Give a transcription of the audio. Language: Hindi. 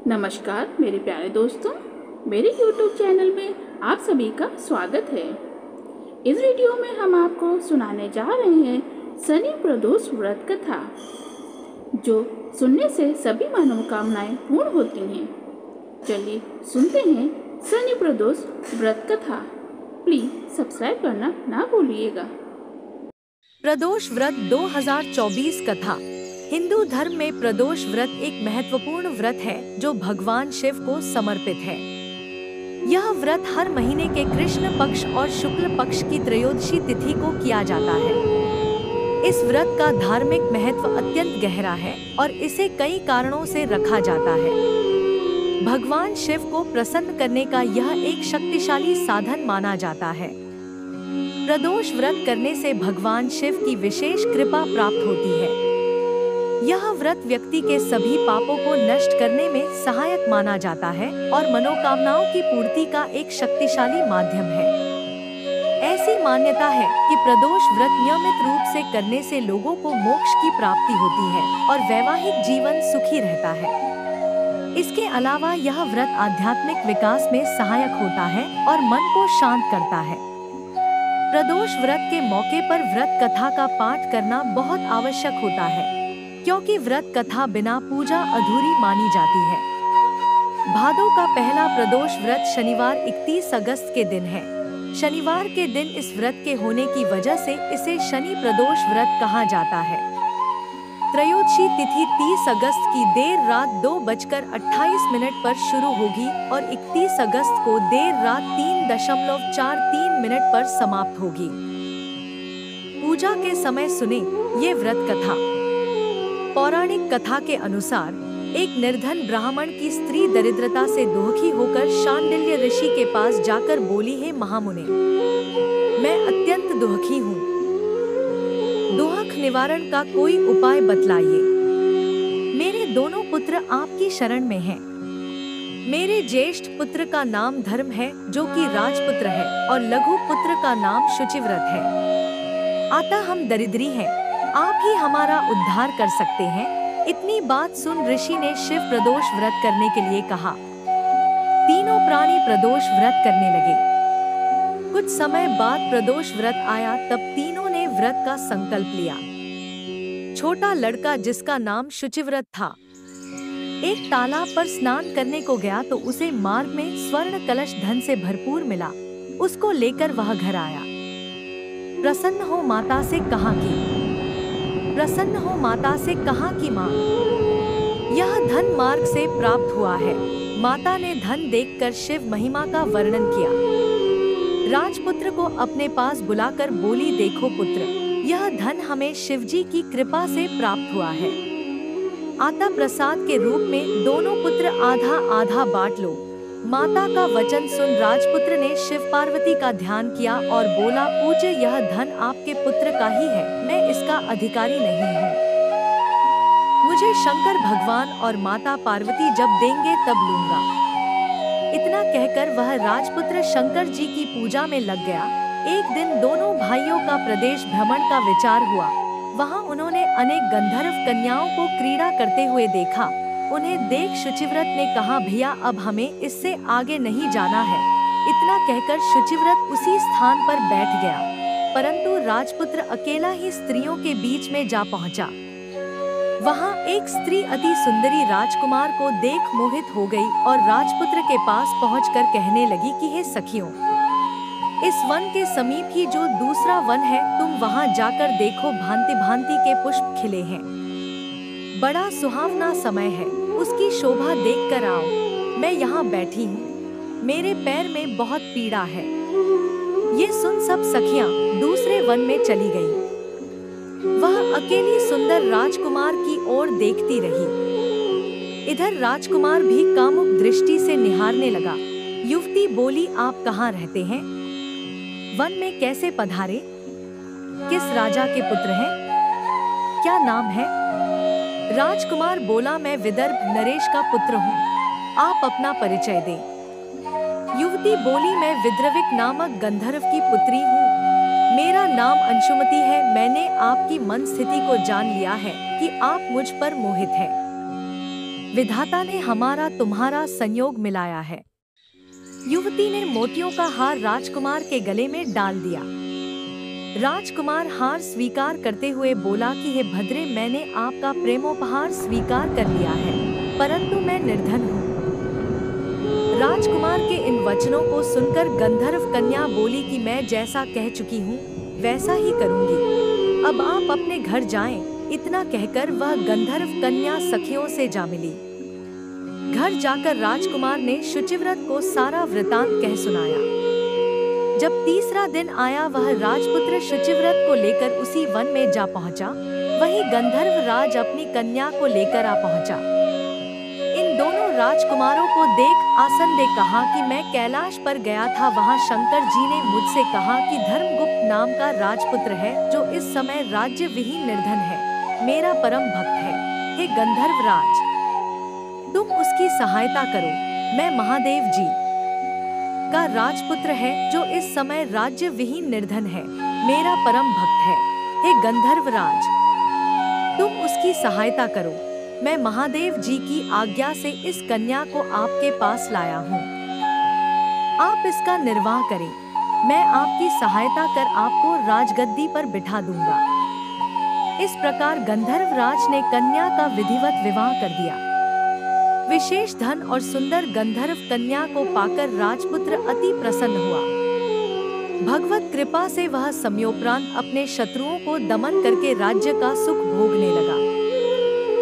नमस्कार मेरे प्यारे दोस्तों, मेरे YouTube चैनल में आप सभी का स्वागत है। इस वीडियो में हम आपको सुनाने जा रहे हैं शनि प्रदोष व्रत कथा, जो सुनने से सभी मनोकामनाएं पूर्ण होती हैं। चलिए सुनते हैं शनि प्रदोष व्रत कथा। प्लीज सब्सक्राइब करना ना भूलिएगा। प्रदोष व्रत 2024 कथा। हिंदू धर्म में प्रदोष व्रत एक महत्वपूर्ण व्रत है जो भगवान शिव को समर्पित है। यह व्रत हर महीने के कृष्ण पक्ष और शुक्ल पक्ष की त्रयोदशी तिथि को किया जाता है। इस व्रत का धार्मिक महत्व अत्यंत गहरा है और इसे कई कारणों से रखा जाता है। भगवान शिव को प्रसन्न करने का यह एक शक्तिशाली साधन माना जाता है। प्रदोष व्रत करने से भगवान शिव की विशेष कृपा प्राप्त होती है। यह व्रत व्यक्ति के सभी पापों को नष्ट करने में सहायक माना जाता है और मनोकामनाओं की पूर्ति का एक शक्तिशाली माध्यम है। ऐसी मान्यता है कि प्रदोष व्रत नियमित रूप से करने से लोगों को मोक्ष की प्राप्ति होती है और वैवाहिक जीवन सुखी रहता है। इसके अलावा यह व्रत आध्यात्मिक विकास में सहायक होता है और मन को शांत करता है। प्रदोष व्रत के मौके पर व्रत कथा का पाठ करना बहुत आवश्यक होता है, क्योंकि व्रत कथा बिना पूजा अधूरी मानी जाती है। भादों का पहला प्रदोष व्रत शनिवार 31 अगस्त के दिन है। शनिवार के दिन इस व्रत के होने की वजह से इसे शनि प्रदोष व्रत कहा जाता है। त्रयोदशी तिथि 30 अगस्त की देर रात 2:28 पर शुरू होगी और 31 अगस्त को देर रात 3:43 पर समाप्त होगी। पूजा के समय सुने ये व्रत कथा। पौराणिक कथा के अनुसार एक निर्धन ब्राह्मण की स्त्री दरिद्रता से दुखी होकर शांडिल्य ऋषि के पास जाकर बोली, हे महामुने, मैं अत्यंत दुखी हूँ, दुख निवारण का कोई उपाय बतलाइए। मेरे दोनों पुत्र आपकी शरण में हैं। मेरे ज्येष्ठ पुत्र का नाम धर्म है, जो कि राजपुत्र है, और लघु पुत्र का नाम शुचिव्रत है। अतः हम दरिद्री हैं, आप ही हमारा उद्धार कर सकते हैं। इतनी बात सुन ऋषि ने शिव प्रदोष व्रत करने के लिए कहा। तीनों प्राणी प्रदोष व्रत करने लगे। कुछ समय बाद प्रदोष व्रत आया, तब तीनों ने व्रत का संकल्प लिया। छोटा लड़का, जिसका नाम शुचिव्रत था, एक तालाब पर स्नान करने को गया तो उसे मार्ग में स्वर्ण कलश धन से भरपूर मिला। उसको लेकर वह घर आया। प्रसन्न हो माता से कहा कि माँ, यह धन मार्ग से प्राप्त हुआ है। माता ने धन देखकर शिव महिमा का वर्णन किया। राजपुत्र को अपने पास बुलाकर बोली, देखो पुत्र, यह धन हमें शिवजी की कृपा से प्राप्त हुआ है। आता प्रसाद के रूप में दोनों पुत्र आधा आधा बांट लो। माता का वचन सुन राजपुत्र ने शिव पार्वती का ध्यान किया और बोला, पूज्य, यह धन आपके पुत्र का ही है, मैं इसका अधिकारी नहीं हूँ। मुझे शंकर भगवान और माता पार्वती जब देंगे तब लूंगा। इतना कहकर वह राजपुत्र शंकर जी की पूजा में लग गया। एक दिन दोनों भाइयों का प्रदेश भ्रमण का विचार हुआ। वहाँ उन्होंने अनेक गंधर्व कन्याओं को क्रीड़ा करते हुए देखा। उन्हें देख शुचिव्रत ने कहा, भैया अब हमें इससे आगे नहीं जाना है। इतना कहकर शुचिव्रत उसी स्थान पर बैठ गया, परंतु राजपुत्र अकेला ही स्त्रियों के बीच में जा पहुंचा। वहां एक स्त्री अति सुंदरी राजकुमार को देख मोहित हो गई और राजपुत्र के पास पहुंचकर कहने लगी कि हे सखियों, इस वन के समीप ही जो दूसरा वन है, तुम वहां जाकर देखो, भांति भांति के पुष्प खिले हैं। बड़ा सुहावना समय है, उसकी शोभा देखकर आओ। मैं यहाँ बैठी हूँ, मेरे पैर में बहुत पीड़ा है। ये सुन सब सखियाँ दूसरे वन में चली गईं। वह अकेली सुंदर राजकुमार की ओर देखती रही। इधर राजकुमार भी कामुक दृष्टि से निहारने लगा। युवती बोली, आप कहाँ रहते हैं? वन में कैसे पधारे? किस राजा के पुत्र हैं? क्या नाम है? राजकुमार बोला, मैं विदर्भ नरेश का पुत्र हूँ, आप अपना परिचय दें। युवती बोली, मैं विद्रविक नामक गंधर्व की पुत्री हूँ, मेरा नाम अंशुमति है। मैंने आपकी मन स्थिति को जान लिया है कि आप मुझ पर मोहित हैं। विधाता ने हमारा तुम्हारा संयोग मिलाया है। युवती ने मोतियों का हार राजकुमार के गले में डाल दिया। राजकुमार हार स्वीकार करते हुए बोला कि हे भद्रे, मैंने आपका प्रेमोपहार स्वीकार कर लिया है, परंतु मैं निर्धन हूँ। राजकुमार के इन वचनों को सुनकर गंधर्व कन्या बोली कि मैं जैसा कह चुकी हूँ वैसा ही करूँगी, अब आप अपने घर जाएं। इतना कहकर वह गंधर्व कन्या सखियों से जा मिली। घर जाकर राजकुमार ने शुचिव्रत को सारा वृतांत कह सुनाया। जब तीसरा दिन आया, वह राजपुत्र शुचिव्रत को लेकर उसी वन में जा पहुंचा। वहीं गंधर्व राज अपनी कन्या को लेकर आ पहुंचा। इन दोनों राजकुमारों को देख आसन ने कहा कि मैं कैलाश पर गया था, वहां शंकर जी ने मुझसे कहा कि धर्मगुप्त नाम का राजपुत्र है जो इस समय राज्य विहीन निर्धन है, मेरा परम भक्त है। हे गंधर्व राज, तुम उसकी सहायता करो। मैं महादेव जी का राजपुत्र है जो इस समय राज्य विहीन निर्धन है, मेरा परम भक्त है। हे गंधर्व राज, तुम उसकी सहायता करो। मैं महादेव जी की आज्ञा से इस कन्या को आपके पास लाया हूँ, आप इसका निर्वाह करें। मैं आपकी सहायता कर आपको राजगद्दी पर बिठा दूंगा। इस प्रकार गंधर्व राज ने कन्या का विधिवत विवाह कर दिया। विशेष धन और सुंदर गंधर्व कन्या को पाकर राजपुत्र अति प्रसन्न हुआ। भगवत कृपा से वह समयोपरांत अपने शत्रुओं को दमन करके राज्य का सुख भोगने लगा।